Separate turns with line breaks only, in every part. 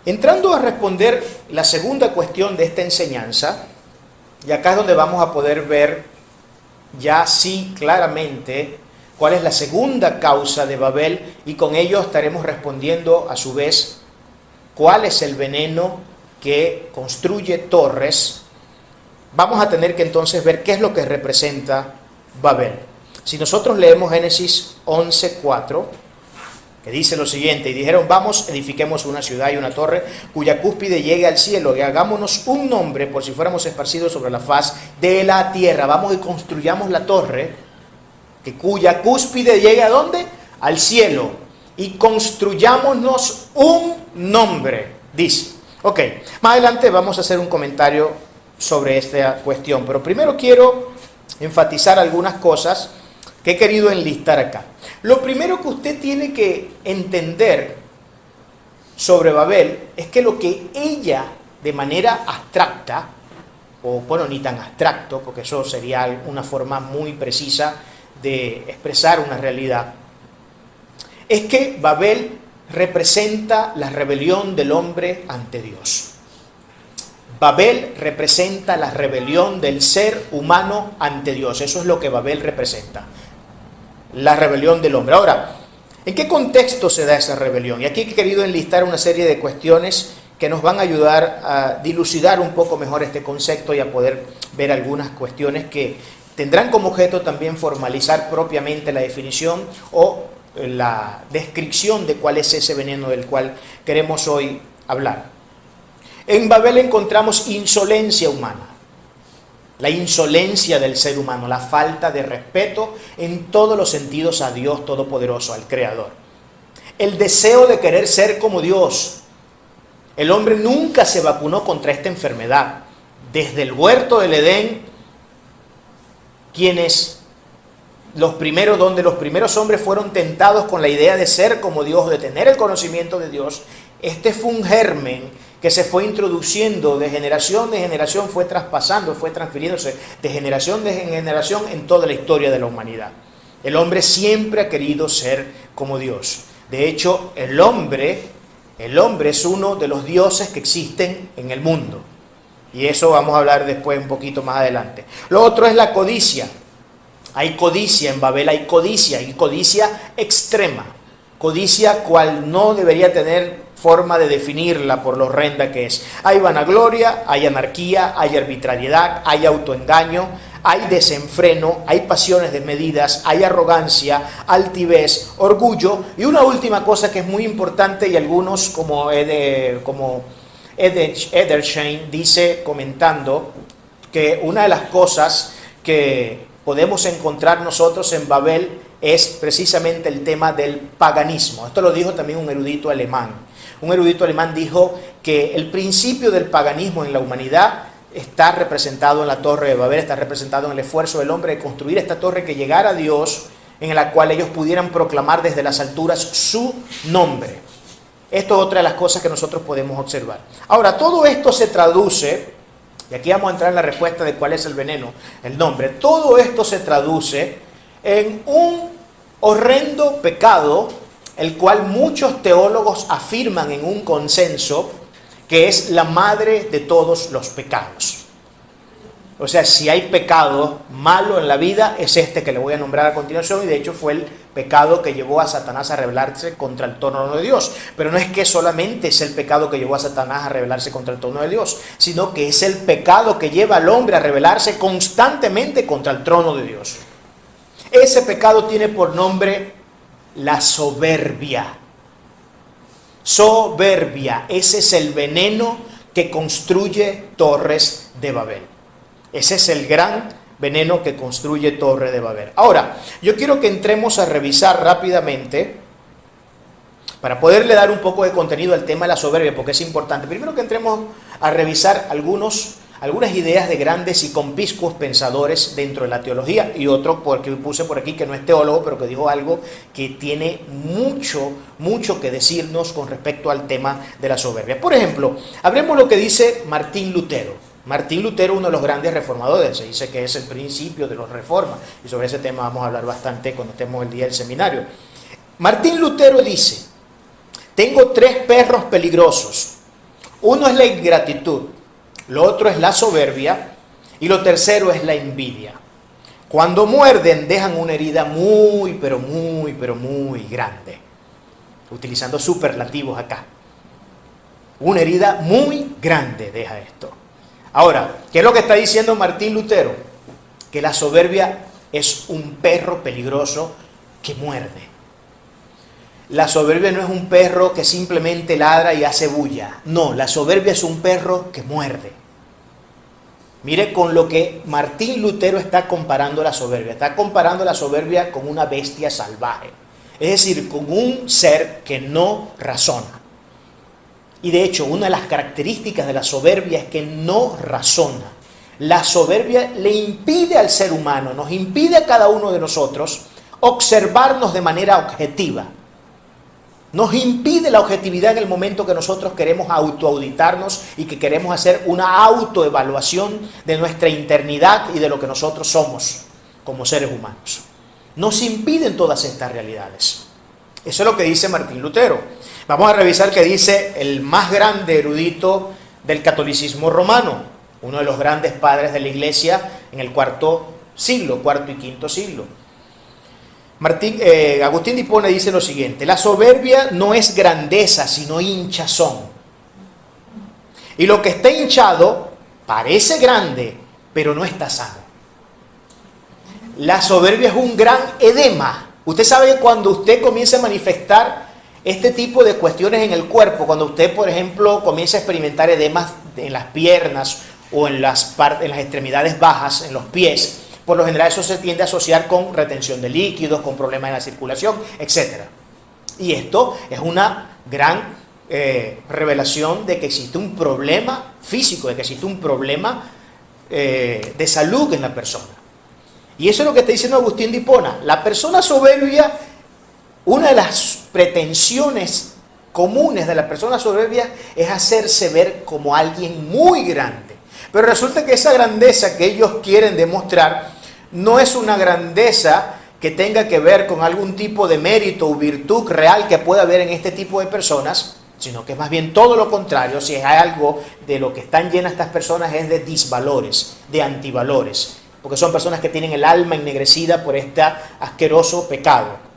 Entrando a responder la segunda cuestión de esta enseñanza, y acá es donde vamos a poder ver ya sí claramente cuál es la segunda causa de Babel, y con ello estaremos respondiendo a su vez cuál es el veneno que construye torres. Vamos a tener que entonces ver qué es lo que representa Babel. Si nosotros leemos Génesis 11:4, que dice lo siguiente: y dijeron, vamos, edifiquemos una ciudad y una torre cuya cúspide llegue al cielo, y hagámonos un nombre por si fuéramos esparcidos sobre la faz de la tierra. Vamos y construyamos la torre, cuya cúspide llegue ¿a dónde? Al cielo, y construyámonos un nombre, dice. Ok, más adelante vamos a hacer un comentario sobre esta cuestión, pero primero quiero enfatizar algunas cosas que he querido enlistar acá. Lo primero que usted tiene que entender sobre Babel es que lo que ella, de manera abstracta, o bueno, ni tan abstracto, porque eso sería una forma muy precisa de expresar una realidad, es que Babel representa la rebelión del hombre ante Dios. Babel representa la rebelión del ser humano ante Dios. Eso es lo que Babel representa, la rebelión del hombre. Ahora, ¿en qué contexto se da esa rebelión? Y aquí he querido enlistar una serie de cuestiones que nos van a ayudar a dilucidar un poco mejor este concepto y a poder ver algunas cuestiones que tendrán como objeto también formalizar propiamente la definición o la descripción de cuál es ese veneno del cual queremos hoy hablar. En Babel encontramos insolencia humana, la insolencia del ser humano, la falta de respeto en todos los sentidos a Dios Todopoderoso, al Creador. El deseo de querer ser como Dios. El hombre nunca se vacunó contra esta enfermedad. Desde el huerto del Edén, donde los primeros hombres fueron tentados con la idea de ser como Dios, de tener el conocimiento de Dios, este fue un germen que se fue introduciendo de generación, fue traspasando, fue transfiriéndose de generación en toda la historia de la humanidad. El hombre siempre ha querido ser como Dios. De hecho, el hombre es uno de los dioses que existen en el mundo. Y eso vamos a hablar después un poquito más adelante. Lo otro es la codicia. Hay codicia en Babel, hay codicia, y codicia extrema. Codicia cual no debería tener forma de definirla por lo horrenda que es. Hay vanagloria, hay anarquía, hay arbitrariedad, hay autoengaño, hay desenfreno, hay pasiones desmedidas, hay arrogancia, altivez, orgullo, y una última cosa que es muy importante, y algunos como Edersheim dice comentando que una de las cosas que podemos encontrar nosotros en Babel es precisamente el tema del paganismo. Esto lo dijo también un erudito alemán. Un erudito alemán dijo que el principio del paganismo en la humanidad está representado en la Torre de Babel, está representado en el esfuerzo del hombre de construir esta torre que llegara a Dios, en la cual ellos pudieran proclamar desde las alturas su nombre. Esto es otra de las cosas que nosotros podemos observar. Ahora, todo esto se traduce, y aquí vamos a entrar en la respuesta de cuál es el veneno, el nombre. Todo esto se traduce en un horrendo pecado, el cual muchos teólogos afirman en un consenso que es la madre de todos los pecados. O sea, si hay pecado malo en la vida, es este que le voy a nombrar a continuación, y de hecho fue el pecado que llevó a Satanás a rebelarse contra el trono de Dios. Pero no es que solamente es el pecado que llevó a Satanás a rebelarse contra el trono de Dios, sino que es el pecado que lleva al hombre a rebelarse constantemente contra el trono de Dios. Ese pecado tiene por nombre la soberbia. Soberbia, ese es el veneno que construye torres de Babel. Ese es el gran veneno que construye Torre de Babel. Ahora, yo quiero que entremos a revisar rápidamente, para poderle dar un poco de contenido al tema de la soberbia, porque es importante. Primero que entremos a revisar algunas ideas de grandes y conspicuos pensadores dentro de la teología, y otro porque puse por aquí que no es teólogo, pero que dijo algo que tiene mucho que decirnos con respecto al tema de la soberbia. Por ejemplo, hablemos lo que dice Martín Lutero. Martín Lutero, uno de los grandes reformadores, se dice que es el principio de las reformas, y sobre ese tema vamos a hablar bastante cuando estemos el día del seminario. Martín Lutero dice: tengo 3 perros peligrosos, Uno es la ingratitud, lo otro es la soberbia y lo tercero es la envidia. Cuando muerden dejan una herida muy, pero muy grande. Utilizando superlativos acá. Una herida muy grande deja esto. Ahora, ¿qué es lo que está diciendo Martín Lutero? Que la soberbia es un perro peligroso que muerde. La soberbia no es un perro que simplemente ladra y hace bulla. No, la soberbia es un perro que muerde. Mire con lo que Martín Lutero está comparando la soberbia. Está comparando la soberbia con una bestia salvaje. Es decir, con un ser que no razona. Y de hecho, una de las características de la soberbia es que no razona. La soberbia le impide al ser humano, nos impide a cada uno de nosotros observarnos de manera objetiva. Nos impide la objetividad en el momento que nosotros queremos autoauditarnos y que queremos hacer una autoevaluación de nuestra internidad y de lo que nosotros somos como seres humanos. Nos impiden todas estas realidades. Eso es lo que dice Martín Lutero. Vamos a revisar qué dice el más grande erudito del catolicismo romano, uno de los grandes padres de la Iglesia en el cuarto y quinto siglo. Agustín de Hipona dice lo siguiente: la soberbia no es grandeza, sino hinchazón. Y lo que está hinchado parece grande, pero no está sano. La soberbia es un gran edema. Usted sabe que cuando usted comienza a manifestar este tipo de cuestiones en el cuerpo, cuando usted, por ejemplo, comienza a experimentar edemas en las piernas o en las extremidades bajas, en los pies, por lo general eso se tiende a asociar con retención de líquidos, con problemas en la circulación, etc. Y esto es una gran revelación de que existe un problema físico, de que existe un problema de salud en la persona. Y eso es lo que está diciendo Agustín de Hipona. La persona soberbia, una de las pretensiones comunes de la persona soberbia es hacerse ver como alguien muy grande. Pero resulta que esa grandeza que ellos quieren demostrar no es una grandeza que tenga que ver con algún tipo de mérito o virtud real que pueda haber en este tipo de personas, sino que es más bien todo lo contrario. Si hay algo de lo que están llenas estas personas es de disvalores, de antivalores, porque son personas que tienen el alma ennegrecida por este asqueroso pecado.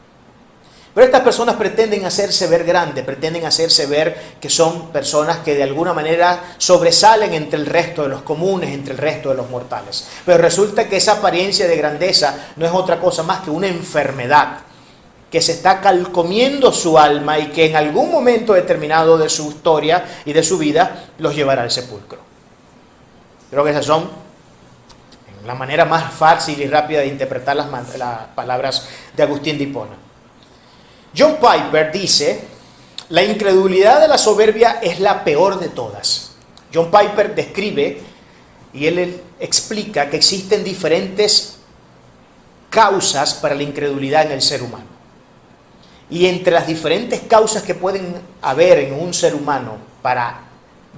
Pero estas personas pretenden hacerse ver grandes, pretenden hacerse ver que son personas que de alguna manera sobresalen entre el resto de los comunes, entre el resto de los mortales. Pero resulta que esa apariencia de grandeza no es otra cosa más que una enfermedad que se está calcomiendo su alma y que en algún momento determinado de su historia y de su vida los llevará al sepulcro. Creo que esas son la manera más fácil y rápida de interpretar las palabras de Agustín de Hipona. John Piper dice: la incredulidad de la soberbia es la peor de todas. John Piper describe y él explica que existen diferentes causas para la incredulidad en el ser humano. Y entre las diferentes causas que pueden haber en un ser humano para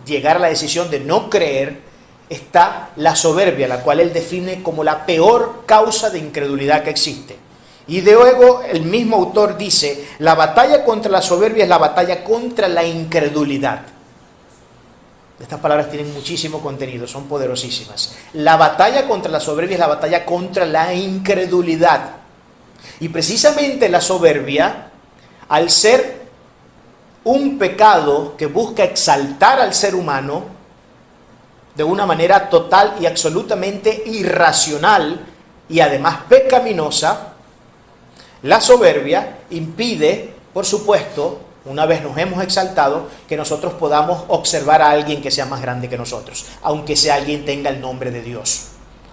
llegar a la decisión de no creer, está la soberbia, la cual él define como la peor causa de incredulidad que existe. Y luego el mismo autor dice: la batalla contra la soberbia es la batalla contra la incredulidad. Estas palabras tienen muchísimo contenido, son poderosísimas. La batalla contra la soberbia es la batalla contra la incredulidad. Y precisamente la soberbia, al ser un pecado que busca exaltar al ser humano de una manera total y absolutamente irracional y además pecaminosa, la soberbia impide, por supuesto, una vez nos hemos exaltado, que nosotros podamos observar a alguien que sea más grande que nosotros, aunque sea alguien tenga el nombre de Dios.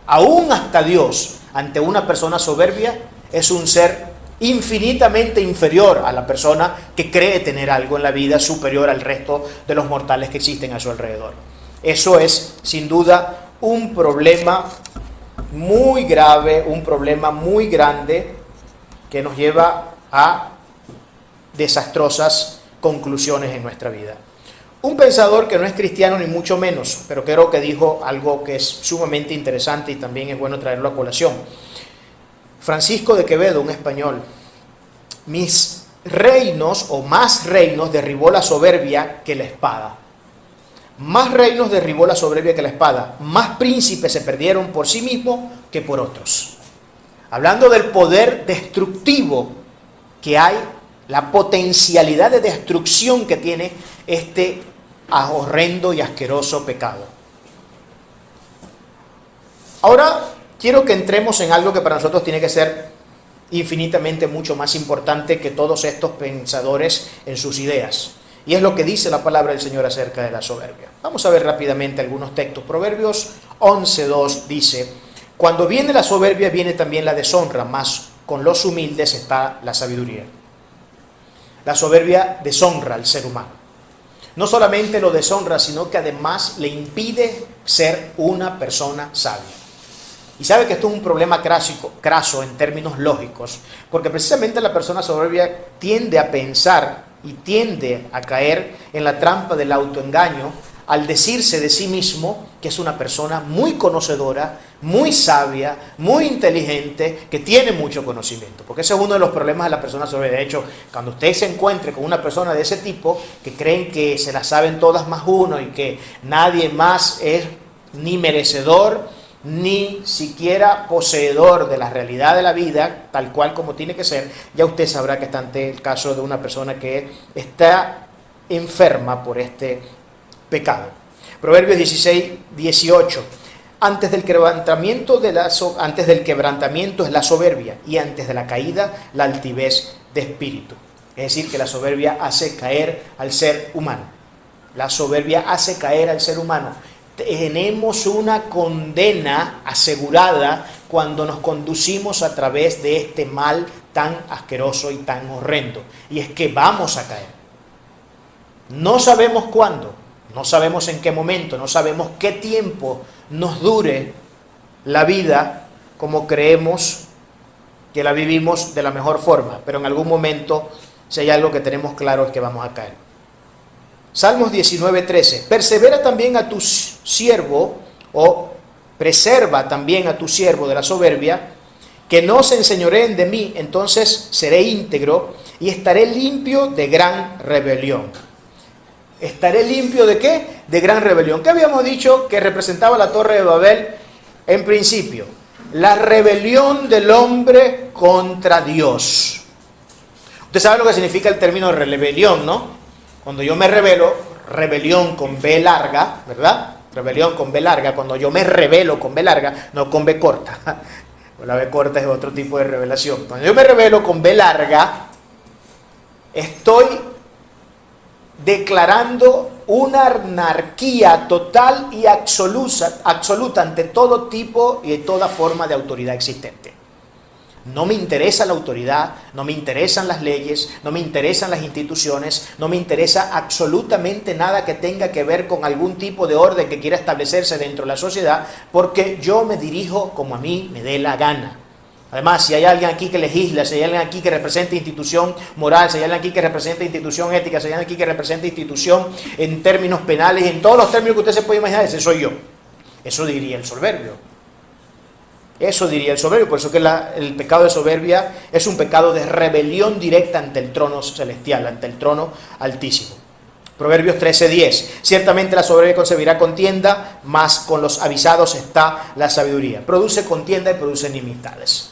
Aún hasta Dios, ante una persona soberbia, es un ser infinitamente inferior a la persona que cree tener algo en la vida superior al resto de los mortales que existen a su alrededor. Eso es, sin duda, un problema muy grave, un problema muy grande que nos lleva a desastrosas conclusiones en nuestra vida. Un pensador que no es cristiano ni mucho menos, pero creo que dijo algo que es sumamente interesante y también es bueno traerlo a colación. Francisco de Quevedo, un español: mis reinos o más reinos derribó la soberbia que la espada. Más reinos derribó la soberbia que la espada. Más príncipes se perdieron por sí mismos que por otros. Hablando del poder destructivo que hay, la potencialidad de destrucción que tiene este horrendo y asqueroso pecado. Ahora quiero que entremos en algo que para nosotros tiene que ser infinitamente mucho más importante que todos estos pensadores en sus ideas. Y es lo que dice la palabra del Señor acerca de la soberbia. Vamos a ver rápidamente algunos textos. Proverbios 11:2 dice: cuando viene la soberbia viene también la deshonra, mas con los humildes está la sabiduría. La soberbia deshonra al ser humano. No solamente lo deshonra, sino que además le impide ser una persona sabia. Y sabe que esto es un problema craso en términos lógicos, porque precisamente la persona soberbia tiende a pensar y tiende a caer en la trampa del autoengaño al decirse de sí mismo que es una persona muy conocedora, muy sabia, muy inteligente, que tiene mucho conocimiento. Porque ese es uno de los problemas de la persona soberbia. De hecho, cuando usted se encuentre con una persona de ese tipo, que creen que se la saben todas más uno y que nadie más es ni merecedor, ni siquiera poseedor de la realidad de la vida, tal cual como tiene que ser, ya usted sabrá que está ante el caso de una persona que está enferma por este pecado. Proverbios 16:18. Antes del quebrantamiento es la soberbia, y antes de la caída la altivez de espíritu. Es decir, que la soberbia hace caer al ser humano. La soberbia hace caer al ser humano. Tenemos una condena asegurada cuando nos conducimos a través de este mal tan asqueroso y tan horrendo. Y es que vamos a caer. No sabemos cuándo, no sabemos en qué momento, no sabemos qué tiempo nos dure la vida como creemos que la vivimos de la mejor forma. Pero en algún momento, si hay algo que tenemos claro, es que vamos a caer. Salmos 19:13. Persevera también a tu siervo, o preserva también a tu siervo de la soberbia, que no se enseñoreen de mí, entonces seré íntegro y estaré limpio de gran rebelión. ¿Estaré limpio de qué? De gran rebelión. ¿Qué habíamos dicho que representaba la Torre de Babel en principio? La rebelión del hombre contra Dios. Usted sabe lo que significa el término rebelión, ¿no? Cuando yo me rebelo, rebelión con B larga, ¿verdad? Rebelión con B larga, cuando yo me rebelo con B larga, no con B corta. La B corta es otro tipo de revelación. Cuando yo me rebelo con B larga, estoy declarando una anarquía total y absoluta ante todo tipo y toda forma de autoridad existente. No me interesa la autoridad, no me interesan las leyes, no me interesan las instituciones, no me interesa absolutamente nada que tenga que ver con algún tipo de orden que quiera establecerse dentro de la sociedad, porque yo me dirijo como a mí me dé la gana. Además, si hay alguien aquí que legisla, si hay alguien aquí que representa institución moral, si hay alguien aquí que representa institución ética, si hay alguien aquí que representa institución en términos penales, en todos los términos que usted se puede imaginar, ese soy yo. Eso diría el soberbio. Eso diría el soberbio. Por eso que el pecado de soberbia es un pecado de rebelión directa ante el trono celestial, ante el trono altísimo. Proverbios 13:10. Ciertamente la soberbia concebirá contienda, mas con los avisados está la sabiduría. Produce contienda y produce enemistades.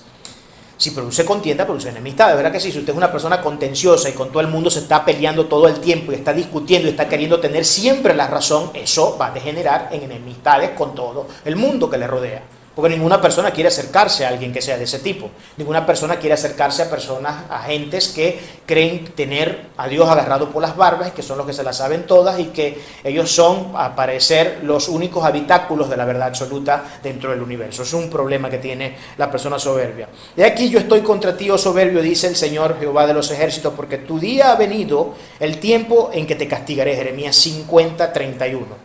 Si produce contienda, produce enemistades, ¿verdad que sí? Si usted es una persona contenciosa y con todo el mundo se está peleando todo el tiempo y está discutiendo y está queriendo tener siempre la razón, eso va a degenerar en enemistades con todo el mundo que le rodea. Porque ninguna persona quiere acercarse a alguien que sea de ese tipo. Ninguna persona quiere acercarse a personas, a gentes que creen tener a Dios agarrado por las barbas y que son los que se las saben todas y que ellos son, a parecer, los únicos habitáculos de la verdad absoluta dentro del universo. Es un problema que tiene la persona soberbia. Y aquí yo estoy contra ti, oh soberbio, dice el Señor Jehová de los ejércitos, porque tu día ha venido, el tiempo en que te castigaré. Jeremías 50:31.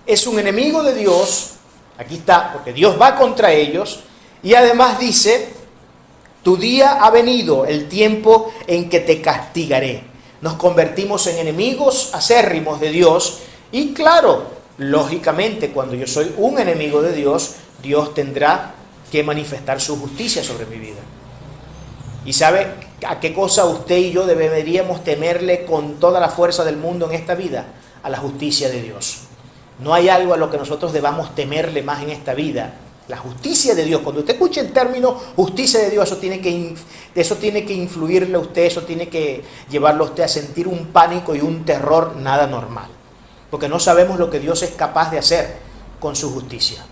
Es un enemigo de Dios. Aquí está, porque Dios va contra ellos y además dice, tu día ha venido, el tiempo en que te castigaré. Nos convertimos en enemigos acérrimos de Dios y claro, lógicamente cuando yo soy un enemigo de Dios, Dios tendrá que manifestar su justicia sobre mi vida. ¿Y sabe a qué cosa usted y yo deberíamos temerle con toda la fuerza del mundo en esta vida? a la justicia de Dios. No hay algo a lo que nosotros debamos temerle más en esta vida. La justicia de Dios. Cuando usted escuche el término justicia de Dios, eso tiene que influirle a usted, eso tiene que llevarlo a usted a sentir un pánico y un terror nada normal. Porque no sabemos lo que Dios es capaz de hacer con su justicia.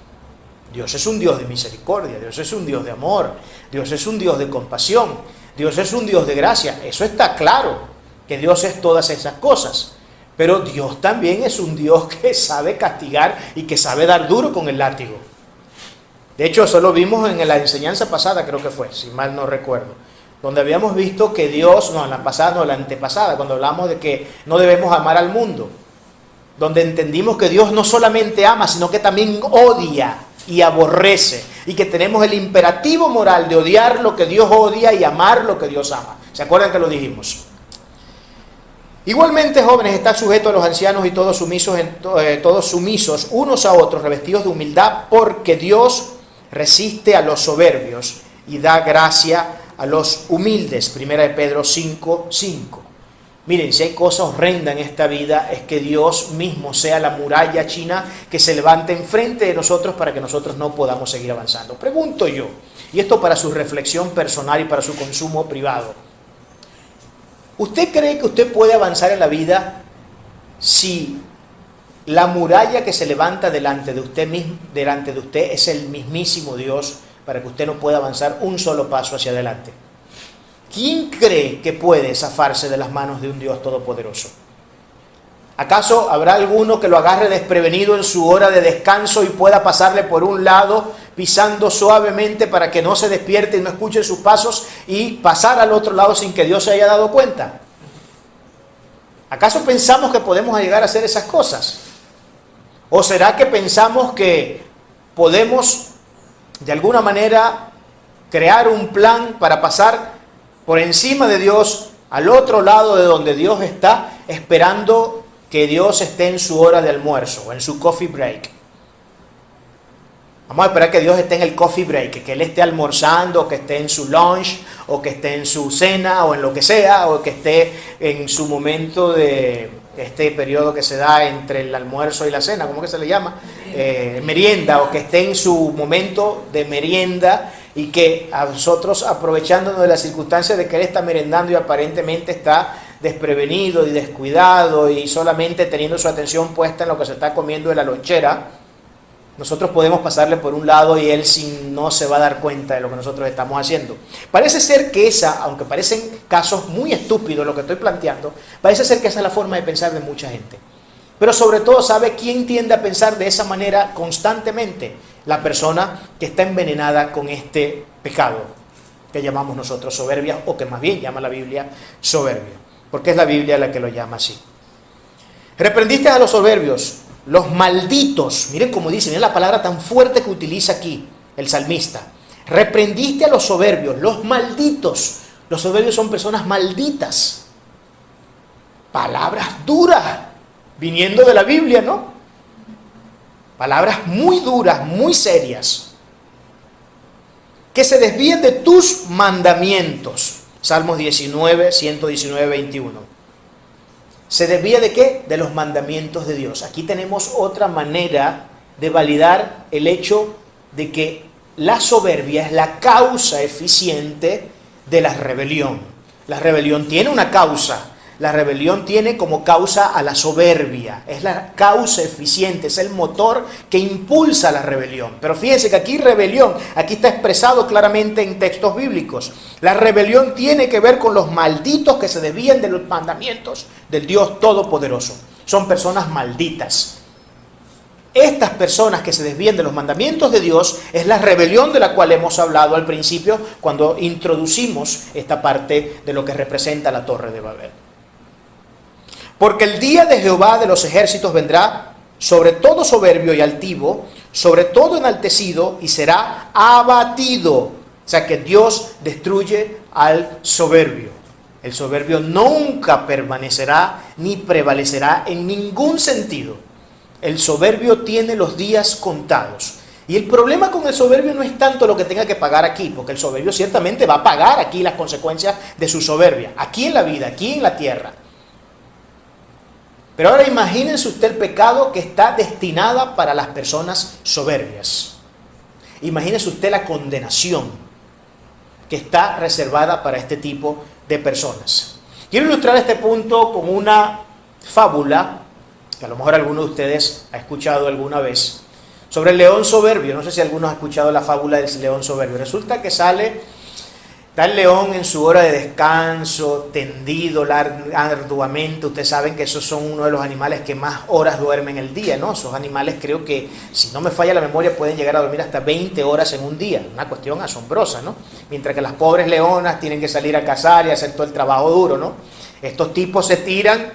Dios es un Dios de misericordia, Dios es un Dios de amor, Dios es un Dios de compasión, Dios es un Dios de gracia. Eso está claro, que Dios es todas esas cosas. Pero Dios también es un Dios que sabe castigar y que sabe dar duro con el látigo. De hecho, eso lo vimos en la enseñanza pasada, creo que fue, si mal no recuerdo, donde habíamos visto que Dios, no, en la pasada, no, la antepasada, cuando hablamos de que no debemos amar al mundo, donde entendimos que Dios no solamente ama, sino que también odia y aborrece, y que tenemos el imperativo moral de odiar lo que Dios odia y amar lo que Dios ama. ¿Se acuerdan que lo dijimos? Igualmente, jóvenes, estad sujetos a los ancianos y todos sumisos unos a otros, revestidos de humildad, porque Dios resiste a los soberbios y da gracia a los humildes. Primera de Pedro 5:5. Miren, si hay cosa horrenda en esta vida, es que Dios mismo sea la muralla china que se levante enfrente de nosotros para que nosotros no podamos seguir avanzando. Pregunto yo, y esto para su reflexión personal y para su consumo privado, ¿usted cree que usted puede avanzar en la vida si la muralla que se levanta delante de usted es el mismísimo Dios para que usted no pueda avanzar un solo paso hacia adelante? ¿Quién cree que puede zafarse de las manos de un Dios todopoderoso? ¿Acaso habrá alguno que lo agarre desprevenido en su hora de descanso y pueda pasarle por un lado, pisando suavemente para que no se despierte y no escuche sus pasos, y pasar al otro lado sin que Dios se haya dado cuenta? ¿Acaso pensamos que podemos llegar a hacer esas cosas? ¿O será que pensamos que podemos de alguna manera crear un plan para pasar por encima de Dios al otro lado de donde Dios está, esperando que Dios esté en su hora de almuerzo o en su coffee break? Vamos a esperar que Dios esté en el coffee break, que Él esté almorzando, o que esté en su lunch, o que esté en su cena, o en lo que sea, o que esté en su momento de este periodo que se da entre el almuerzo y la cena, ¿cómo que se le llama? Merienda, o que esté en su momento de merienda, y que a nosotros, aprovechándonos de las circunstancias de que Él está merendando y aparentemente está desprevenido y descuidado y solamente teniendo su atención puesta en lo que se está comiendo en la lonchera, nosotros podemos pasarle por un lado y Él no se va a dar cuenta de lo que nosotros estamos haciendo. Parece ser que aunque parecen casos muy estúpidos lo que estoy planteando, parece ser que esa es la forma de pensar de mucha gente. Pero sobre todo, ¿sabe quién tiende a pensar de esa manera constantemente? La persona que está envenenada con este pecado que llamamos nosotros soberbia, o que más bien llama la Biblia soberbia, porque es la Biblia la que lo llama así. Reprendiste a los soberbios, los malditos. Miren cómo dice, miren la palabra tan fuerte que utiliza aquí el salmista. Reprendiste a los soberbios, los malditos. Los soberbios son personas malditas. Palabras duras, viniendo de la Biblia, ¿no? Palabras muy duras, muy serias. Que se desvíen de tus mandamientos. Salmos 19, 119, 21. ¿Se desvía de qué? De los mandamientos de Dios. Aquí tenemos otra manera de validar el hecho de que la soberbia es la causa eficiente de la rebelión. La rebelión tiene una causa. La rebelión tiene como causa a la soberbia. Es la causa eficiente, es el motor que impulsa la rebelión. Pero fíjense que aquí rebelión, aquí está expresado claramente en textos bíblicos. La rebelión tiene que ver con los malditos que se desvían de los mandamientos del Dios Todopoderoso. Son personas malditas. Estas personas que se desvían de los mandamientos de Dios es la rebelión de la cual hemos hablado al principio cuando introducimos esta parte de lo que representa la Torre de Babel. Porque el día de Jehová de los ejércitos vendrá sobre todo soberbio y altivo, sobre todo enaltecido, y será abatido. O sea que Dios destruye al soberbio. El soberbio nunca permanecerá ni prevalecerá en ningún sentido. El soberbio tiene los días contados. Y el problema con el soberbio no es tanto lo que tenga que pagar aquí, porque el soberbio ciertamente va a pagar aquí las consecuencias de su soberbia, aquí en la vida, aquí en la tierra. Pero ahora imagínense usted el pecado que está destinada para las personas soberbias. Imagínense usted la condenación que está reservada para este tipo de personas. Quiero ilustrar este punto con una fábula, que a lo mejor alguno de ustedes ha escuchado alguna vez, sobre el león soberbio. No sé si alguno ha escuchado la fábula del león soberbio. Resulta que está el león en su hora de descanso, tendido arduamente. Ustedes saben que esos son uno de los animales que más horas duermen el día, ¿no? Esos animales, creo que, si no me falla la memoria, pueden llegar a dormir hasta 20 horas en un día. Una cuestión asombrosa, ¿no? Mientras que las pobres leonas tienen que salir a cazar y hacer todo el trabajo duro, ¿no? Estos tipos se tiran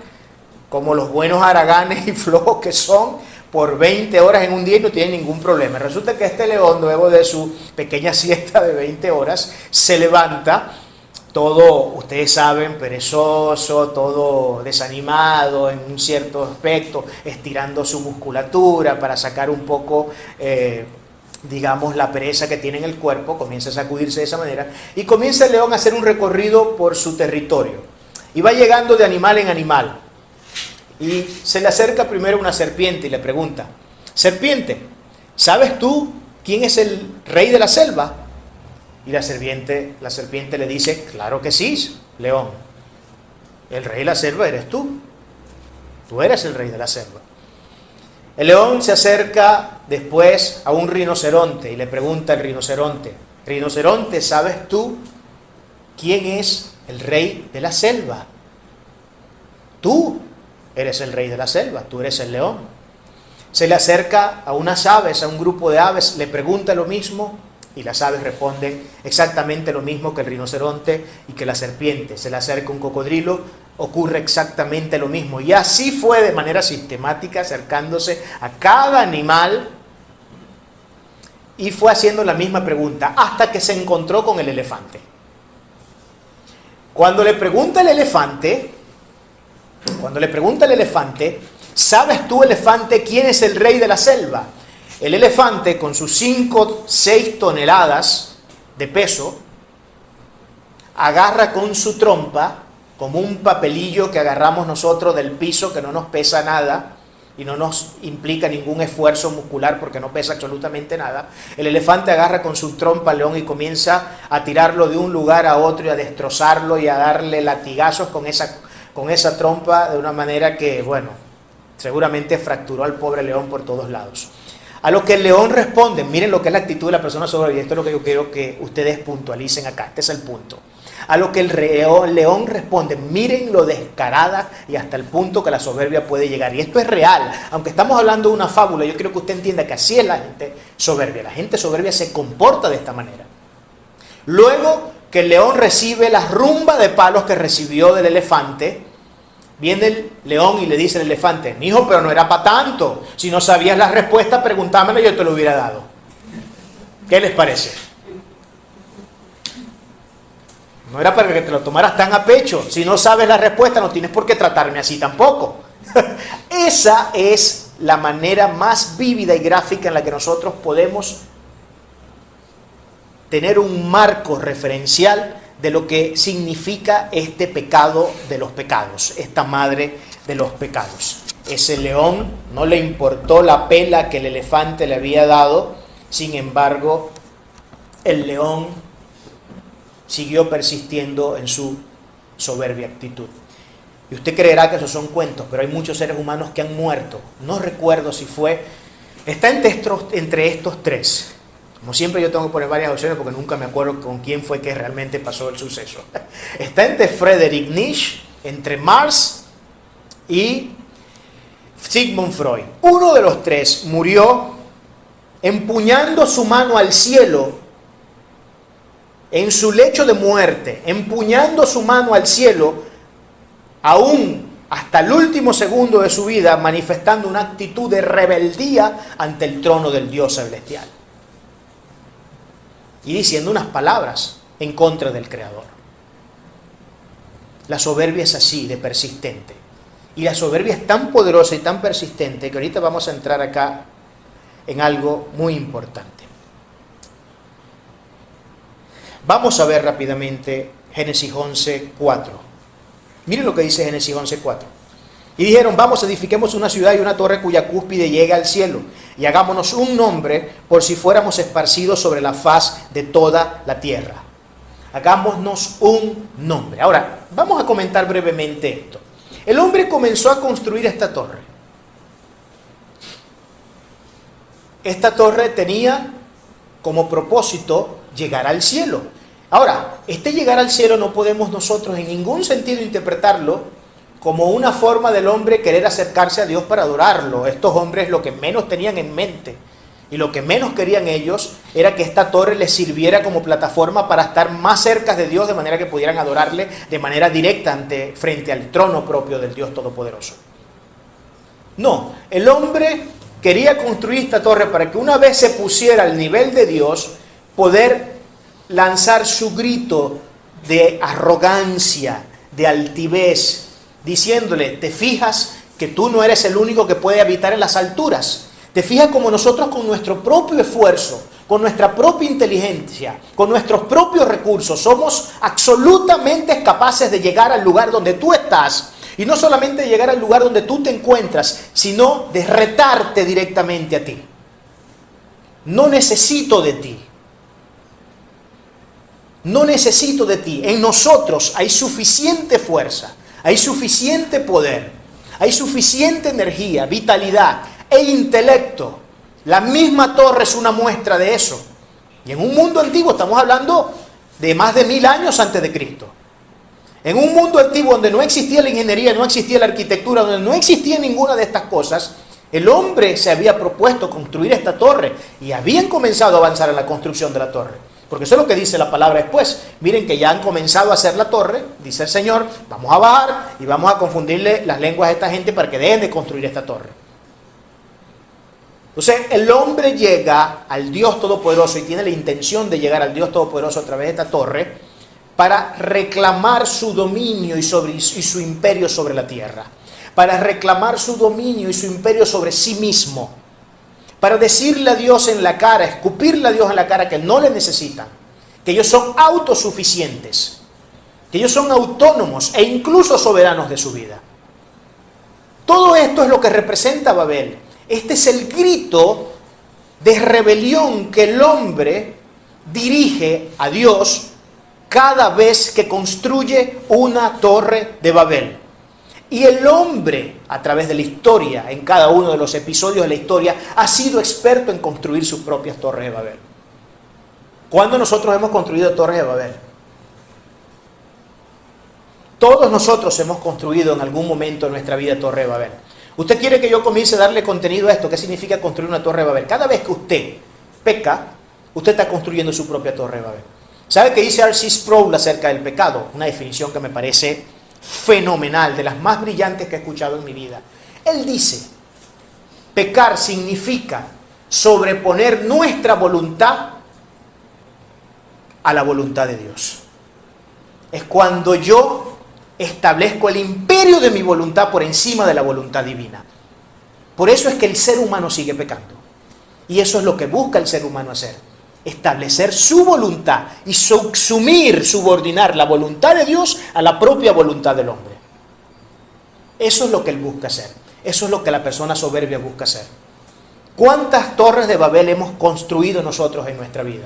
como los buenos haraganes y flojos que son, por 20 horas en un día y no tienen ningún problema. Resulta que este león, luego de su pequeña siesta de 20 horas, se levanta todo, ustedes saben, perezoso, todo desanimado en un cierto aspecto, estirando su musculatura para sacar un poco, digamos, la pereza que tiene en el cuerpo. Comienza a sacudirse de esa manera y comienza el león a hacer un recorrido por su territorio. Y va llegando de animal en animal. Y se le acerca primero una serpiente y le pregunta: serpiente, ¿sabes tú quién es el rey de la selva? Y la serpiente le dice: claro que sí, león. El rey de la selva eres tú. Tú eres el rey de la selva. El león se acerca después a un rinoceronte y le pregunta al rinoceronte: rinoceronte, ¿sabes tú quién es el rey de la selva? Tú eres el rey de la selva, tú eres el león. Se le acerca a unas aves, a un grupo de aves, le pregunta lo mismo y las aves responden exactamente lo mismo que el rinoceronte y que la serpiente. Se le acerca un cocodrilo, ocurre exactamente lo mismo. Y así fue de manera sistemática, acercándose a cada animal y fue haciendo la misma pregunta hasta que se encontró con el elefante. Cuando le pregunta el elefante, ¿sabes tú, elefante, quién es el rey de la selva? El elefante, con sus 5-6 toneladas de peso, agarra con su trompa, como un papelillo que agarramos nosotros del piso, que no nos pesa nada y no nos implica ningún esfuerzo muscular porque no pesa absolutamente nada. El elefante agarra con su trompa al león y comienza a tirarlo de un lugar a otro y a destrozarlo y a darle latigazos con esa trompa de una manera que, bueno, seguramente fracturó al pobre león por todos lados. A lo que el león responde, miren lo que es la actitud de la persona soberbia, esto es lo que yo quiero que ustedes puntualicen acá, este es el punto. A lo que el león responde, miren lo descarada y hasta el punto que la soberbia puede llegar. Y esto es real, aunque estamos hablando de una fábula, yo quiero que usted entienda que así es la gente soberbia. La gente soberbia se comporta de esta manera. Luego que el león recibe la rumba de palos que recibió del elefante, viene el león y le dice al elefante: mijo, pero no era para tanto. Si no sabías la respuesta, pregúntamela y yo te lo hubiera dado. ¿Qué les parece? No era para que te lo tomaras tan a pecho. Si no sabes la respuesta, no tienes por qué tratarme así tampoco. Esa es la manera más vívida y gráfica en la que nosotros podemos tener un marco referencial de lo que significa este pecado de los pecados, esta madre de los pecados. Ese león no le importó la pela que el elefante le había dado, sin embargo, el león siguió persistiendo en su soberbia actitud. Y usted creerá que esos son cuentos, pero hay muchos seres humanos que han muerto. No recuerdo si está entre estos tres. Como siempre, yo tengo que poner varias opciones porque nunca me acuerdo con quién fue que realmente pasó el suceso. Está entre Friedrich Nietzsche, entre Marx y Sigmund Freud. Uno de los tres murió empuñando su mano al cielo en su lecho de muerte, empuñando su mano al cielo, aún hasta el último segundo de su vida, manifestando una actitud de rebeldía ante el trono del Dios celestial. Y diciendo unas palabras en contra del Creador. La soberbia es así, de persistente. Y la soberbia es tan poderosa y tan persistente que ahorita vamos a entrar acá en algo muy importante. Vamos a ver rápidamente Génesis 11:4. Miren lo que dice Génesis 11:4. Y dijeron, vamos, edifiquemos una ciudad y una torre cuya cúspide llegue al cielo, y hagámonos un nombre por si fuéramos esparcidos sobre la faz de toda la tierra. Hagámonos un nombre. Ahora, vamos a comentar brevemente esto. El hombre comenzó a construir esta torre. Esta torre tenía como propósito llegar al cielo. Ahora, este llegar al cielo no podemos nosotros en ningún sentido interpretarlo como una forma del hombre querer acercarse a Dios para adorarlo. Estos hombres lo que menos tenían en mente y lo que menos querían ellos era que esta torre les sirviera como plataforma para estar más cerca de Dios, de manera que pudieran adorarle de manera directa frente al trono propio del Dios Todopoderoso. No, el hombre quería construir esta torre para que una vez se pusiera al nivel de Dios, poder lanzar su grito de arrogancia, de altivez, diciéndole, ¿te fijas que tú no eres el único que puede habitar en las alturas? ¿Te fijas como nosotros con nuestro propio esfuerzo, con nuestra propia inteligencia, con nuestros propios recursos, somos absolutamente capaces de llegar al lugar donde tú estás? Y no solamente llegar al lugar donde tú te encuentras, sino de retarte directamente a ti. No necesito de ti. No necesito de ti. En nosotros hay suficiente fuerza, hay suficiente poder, hay suficiente energía, vitalidad e intelecto. La misma torre es una muestra de eso. Y en un mundo antiguo, estamos hablando de más de 1000 años antes de Cristo. En un mundo antiguo donde no existía la ingeniería, no existía la arquitectura, donde no existía ninguna de estas cosas, el hombre se había propuesto construir esta torre y habían comenzado a avanzar en la construcción de la torre. Porque eso es lo que dice la palabra después. Miren que ya han comenzado a hacer la torre, dice el Señor, vamos a bajar y vamos a confundirle las lenguas a esta gente para que dejen de construir esta torre. Entonces el hombre llega al Dios Todopoderoso y tiene la intención de llegar al Dios Todopoderoso a través de esta torre para reclamar su dominio y su imperio sobre la tierra, para reclamar su dominio y su imperio sobre sí mismo, para decirle a Dios en la cara, escupirle a Dios en la cara que no le necesitan, que ellos son autosuficientes, que ellos son autónomos e incluso soberanos de su vida. Todo esto es lo que representa Babel. Este es el grito de rebelión que el hombre dirige a Dios cada vez que construye una torre de Babel. Y el hombre, a través de la historia, en cada uno de los episodios de la historia, ha sido experto en construir sus propias torres de Babel. ¿Cuándo nosotros hemos construido torres de Babel? Todos nosotros hemos construido en algún momento de nuestra vida torre de Babel. Usted quiere que yo comience a darle contenido a esto. ¿Qué significa construir una torre de Babel? Cada vez que usted peca, usted está construyendo su propia torre de Babel. ¿Sabe qué dice R.C. Sproul acerca del pecado? Una definición que me parece fenomenal, de las más brillantes que he escuchado en mi vida. Él dice, pecar significa sobreponer nuestra voluntad a la voluntad de Dios. Es cuando yo establezco el imperio de mi voluntad por encima de la voluntad divina. Por eso es que el ser humano sigue pecando. Y eso es lo que busca el ser humano hacer. Establecer su voluntad y subordinar la voluntad de Dios a la propia voluntad del hombre. Eso es lo que él busca hacer. Eso es lo que la persona soberbia busca hacer. ¿Cuántas torres de Babel hemos construido nosotros en nuestra vida?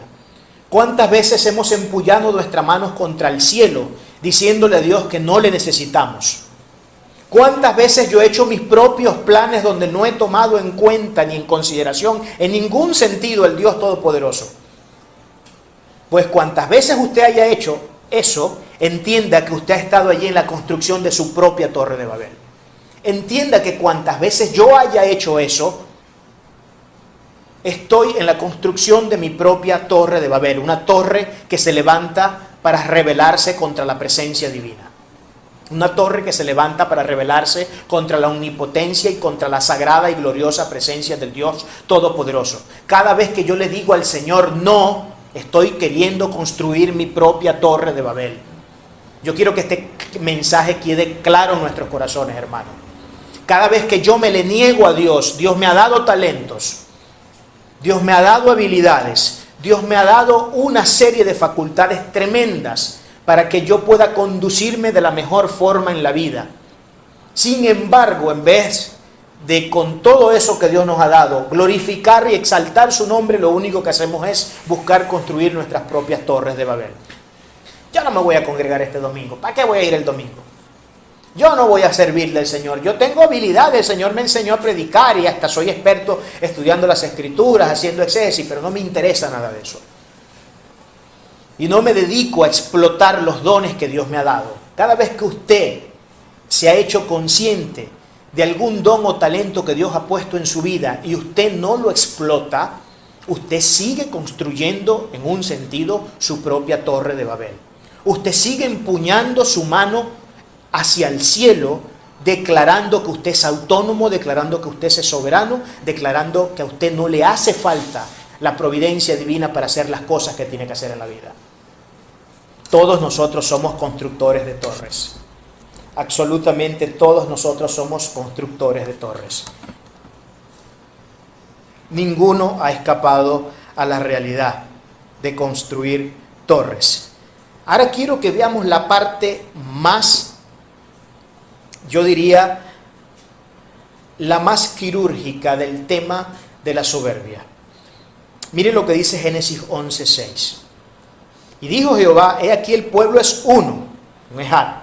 ¿Cuántas veces hemos empuñado nuestras manos contra el cielo, diciéndole a Dios que no le necesitamos? ¿Cuántas veces yo he hecho mis propios planes donde no he tomado en cuenta ni en consideración en ningún sentido el Dios Todopoderoso? Pues cuantas veces usted haya hecho eso, entienda que usted ha estado allí en la construcción de su propia torre de Babel. Entienda que cuantas veces yo haya hecho eso, estoy en la construcción de mi propia torre de Babel, una torre que se levanta para rebelarse contra la presencia divina. Una torre que se levanta para rebelarse contra la omnipotencia y contra la sagrada y gloriosa presencia del Dios Todopoderoso. Cada vez que yo le digo al Señor no, estoy queriendo construir mi propia torre de Babel. Yo quiero que este mensaje quede claro en nuestros corazones, hermanos. Cada vez que yo me le niego a Dios, Dios me ha dado talentos, Dios me ha dado habilidades, Dios me ha dado una serie de facultades tremendas para que yo pueda conducirme de la mejor forma en la vida. Sin embargo, en vez de con todo eso que Dios nos ha dado, glorificar y exaltar su nombre, lo único que hacemos es buscar construir nuestras propias torres de Babel. Yo no me voy a congregar este domingo. ¿Para qué voy a ir el domingo? Yo no voy a servirle al Señor. Yo tengo habilidad, el Señor me enseñó a predicar y hasta soy experto estudiando las Escrituras, haciendo exégesis, pero no me interesa nada de eso. Y no me dedico a explotar los dones que Dios me ha dado. Cada vez que usted se ha hecho consciente de algún don o talento que Dios ha puesto en su vida y usted no lo explota, usted sigue construyendo, en un sentido, su propia torre de Babel. Usted sigue empuñando su mano hacia el cielo, declarando que usted es autónomo, declarando que usted es soberano, declarando que a usted no le hace falta la providencia divina para hacer las cosas que tiene que hacer en la vida. Todos nosotros somos constructores de torres. Absolutamente todos nosotros somos constructores de torres. Ninguno ha escapado a la realidad de construir torres. Ahora quiero que veamos la parte más, yo diría, la más quirúrgica del tema de la soberbia. Miren lo que dice Génesis 11:6. Y dijo Jehová, he aquí el pueblo es uno, un ejad,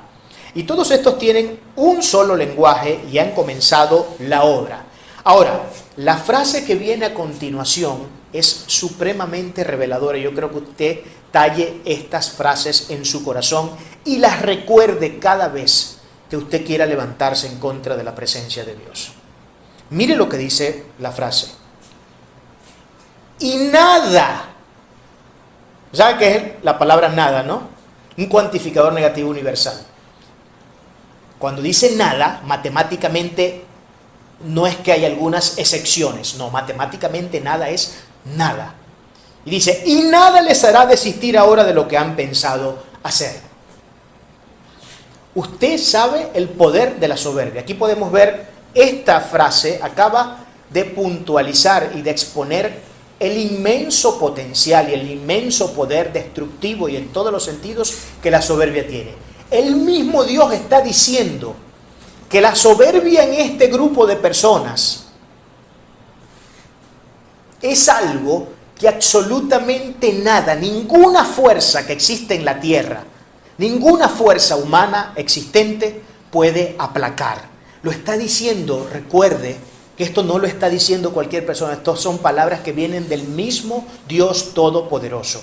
y todos estos tienen un solo lenguaje y han comenzado la obra. Ahora, la frase que viene a continuación es supremamente reveladora. Yo creo que usted talle estas frases en su corazón y las recuerde cada vez que usted quiera levantarse en contra de la presencia de Dios. Mire lo que dice la frase. Y nada. ¿Sabe qué es la palabra nada, no? Un cuantificador negativo universal. Cuando dice nada, matemáticamente no es que hay algunas excepciones. No, matemáticamente nada es nada. Y dice, y nada les hará desistir ahora de lo que han pensado hacer. Usted sabe el poder de la soberbia. Aquí podemos ver esta frase, acaba de puntualizar y de exponer el inmenso potencial y el inmenso poder destructivo y en todos los sentidos que la soberbia tiene. El mismo Dios está diciendo que la soberbia en este grupo de personas es algo que absolutamente nada, ninguna fuerza que existe en la tierra, ninguna fuerza humana existente puede aplacar. Lo está diciendo, recuerde, que esto no lo está diciendo cualquier persona, estas son palabras que vienen del mismo Dios Todopoderoso.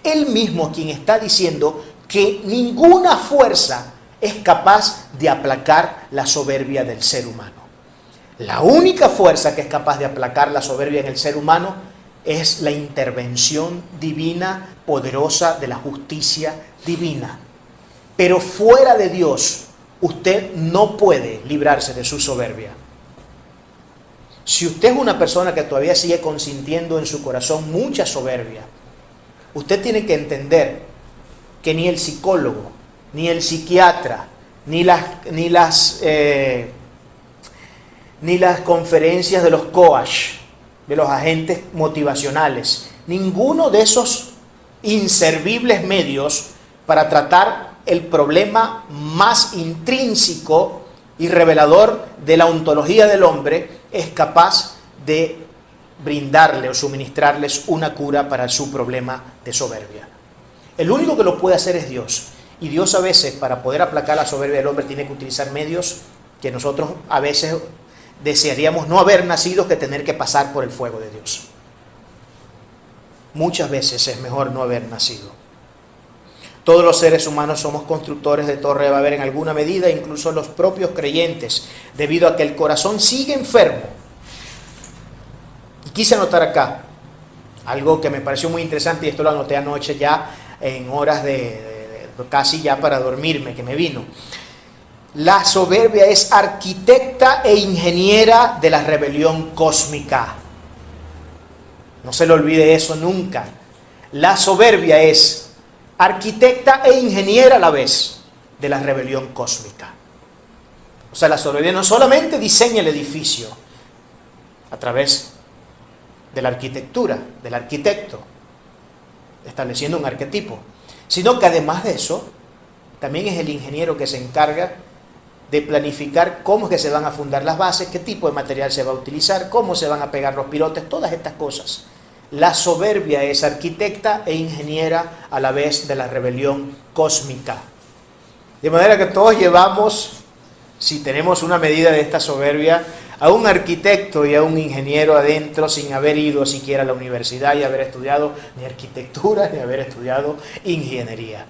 Él mismo quien está diciendo que ninguna fuerza es capaz de aplacar la soberbia del ser humano. La única fuerza que es capaz de aplacar la soberbia en el ser humano es la intervención divina, poderosa de la justicia divina. Pero fuera de Dios, usted no puede librarse de su soberbia. Si usted es una persona que todavía sigue consintiendo en su corazón mucha soberbia, usted tiene que entender que ni el psicólogo, ni el psiquiatra, ni las conferencias de los coach, de los agentes motivacionales, ninguno de esos inservibles medios para tratar el problema más intrínseco y revelador de la ontología del hombre es capaz de brindarle o suministrarles una cura para su problema de soberbia. El único que lo puede hacer es Dios. Y Dios a veces, para poder aplacar la soberbia del hombre, tiene que utilizar medios que nosotros a veces desearíamos no haber nacido que tener que pasar por el fuego de Dios. Muchas veces es mejor no haber nacido. Todos los seres humanos somos constructores de torre de Babel en alguna medida, incluso los propios creyentes, debido a que el corazón sigue enfermo. Y quise anotar acá algo que me pareció muy interesante, y esto lo anoté anoche ya en horas de casi ya para dormirme, que me vino. La soberbia es arquitecta e ingeniera de la rebelión cósmica. No se le olvide eso nunca. La soberbia es arquitecta e ingeniera a la vez de la rebelión cósmica. O sea, la soberbia no solamente diseña el edificio a través de la arquitectura, del arquitecto, estableciendo un arquetipo, sino que además de eso, también es el ingeniero que se encarga de planificar cómo es que se van a fundar las bases, qué tipo de material se va a utilizar, cómo se van a pegar los pilotes, todas estas cosas. La soberbia es arquitecta e ingeniera a la vez de la rebelión cósmica. De manera que todos llevamos, si tenemos una medida de esta soberbia, a un arquitecto y a un ingeniero adentro sin haber ido siquiera a la universidad y haber estudiado ni arquitectura ni haber estudiado ingeniería.